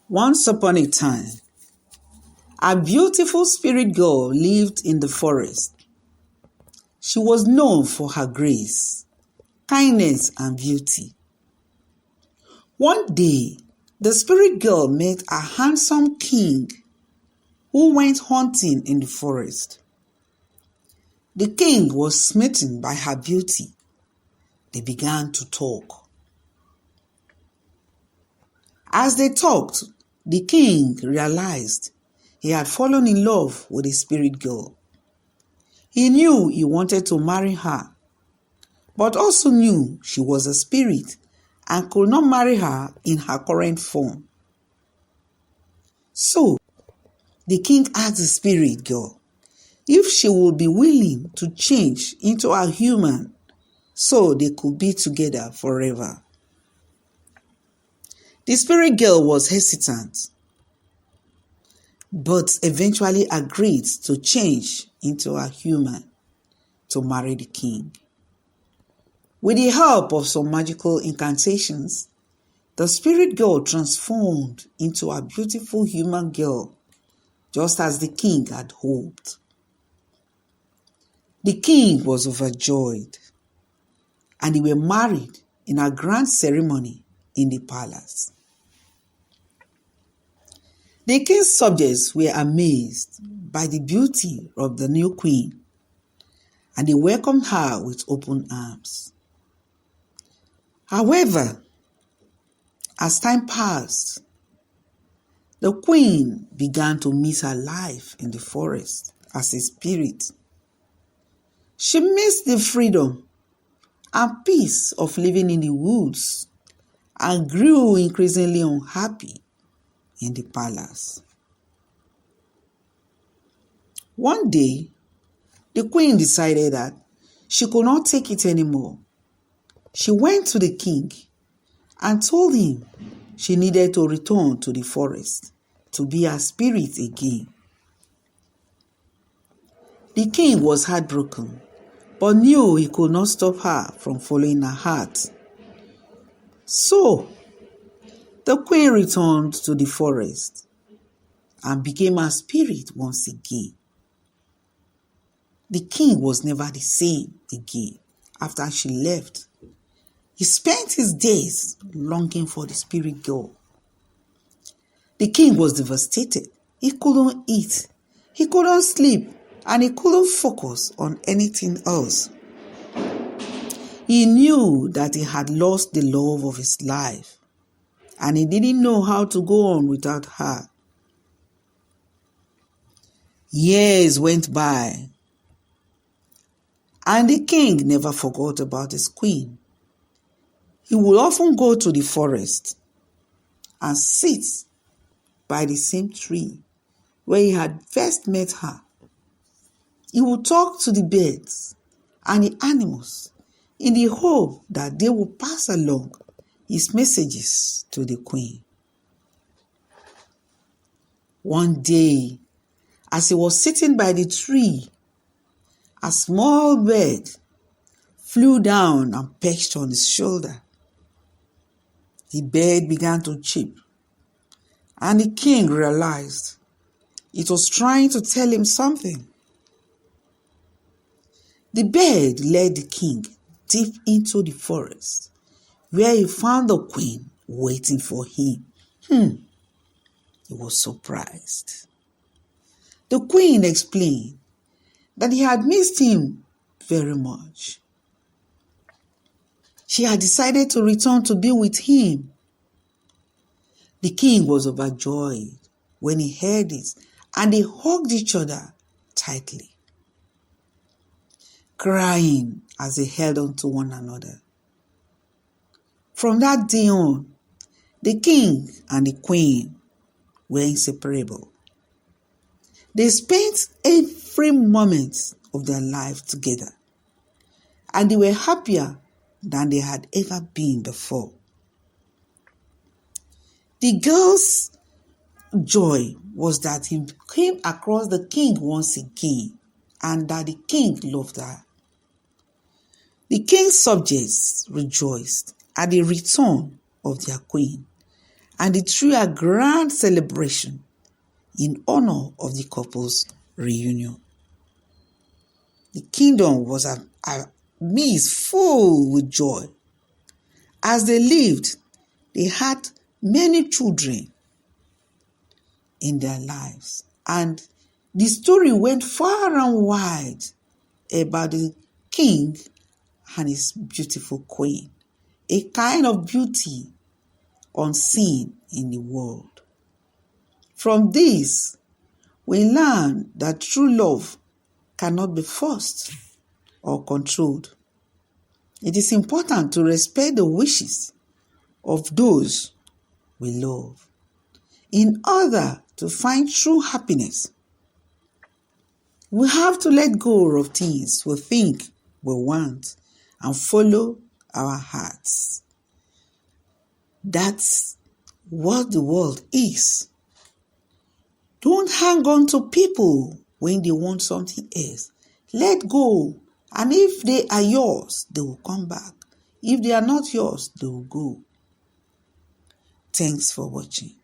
Once upon a time, a beautiful spirit girl lived in the forest. She was known for her grace, kindness, and beauty. One day, the spirit girl met a handsome king who went hunting in the forest. The king was smitten by her beauty. They began to talk. As they talked, the king realized he had fallen in love with the spirit girl. He knew he wanted to marry her, but also knew she was a spirit and could not marry her in her current form. So, the king asked the spirit girl if she would be willing to change into a human so they could be together forever. The spirit girl was hesitant, but eventually agreed to change into a human to marry the king. With the help of some magical incantations, the spirit girl transformed into a beautiful human girl, just as the king had hoped. The king was overjoyed, and they were married in a grand ceremony in the palace. The king's subjects were amazed by the beauty of the new queen, and they welcomed her with open arms. However, as time passed, the queen began to miss her life in the forest as a spirit. She missed the freedom and peace of living in the woods and grew increasingly unhappy in the palace. One day, the queen decided that she could not take it anymore. She went to the king and told him she needed to return to the forest to be a spirit again. The king was heartbroken, but knew he could not stop her from following her heart. So, the queen returned to the forest and became a spirit once again. The king was never the same again after she left. He spent his days longing for the spirit girl. The king was devastated. He couldn't eat, he couldn't sleep, and he couldn't focus on anything else. He knew that he had lost the love of his life, and he didn't know how to go on without her. Years went by, and the king never forgot about his queen. He would often go to the forest and sit by the same tree where he had first met her. He would talk to the birds and the animals in the hope that they would pass along his messages to the queen. One day, as he was sitting by the tree, a small bird flew down and perched on his shoulder. The bird began to chirp, and the king realized it was trying to tell him something. The bird led the king deep into the forest, where he found the queen waiting for him. He was surprised. The queen explained that he had missed him very much. She had decided to return to be with him. The king was overjoyed when he heard it, and they hugged each other tightly, crying as they held on to one another. From that day on, the king and the queen were inseparable. They spent every moment of their life together, and they were happier than they had ever been before. The girl's joy was that he came across the king once again, and that the king loved her. The king's subjects rejoiced at the return of their queen, and it threw a grand celebration in honor of the couple's reunion. The kingdom was amazed, full with joy. As they lived, they had many children in their lives, and the story went far and wide about the king and his beautiful queen, a kind of beauty unseen in the world. From this, we learn that true love cannot be forced or controlled. It is important to respect the wishes of those we love in order to find true happiness. We have to let go of things we think we want and follow our hearts. That's what the world is. Don't hang on to people when they want something else. Let go. And if they are yours, they will come back. If they are not yours, they will go. Thanks for watching.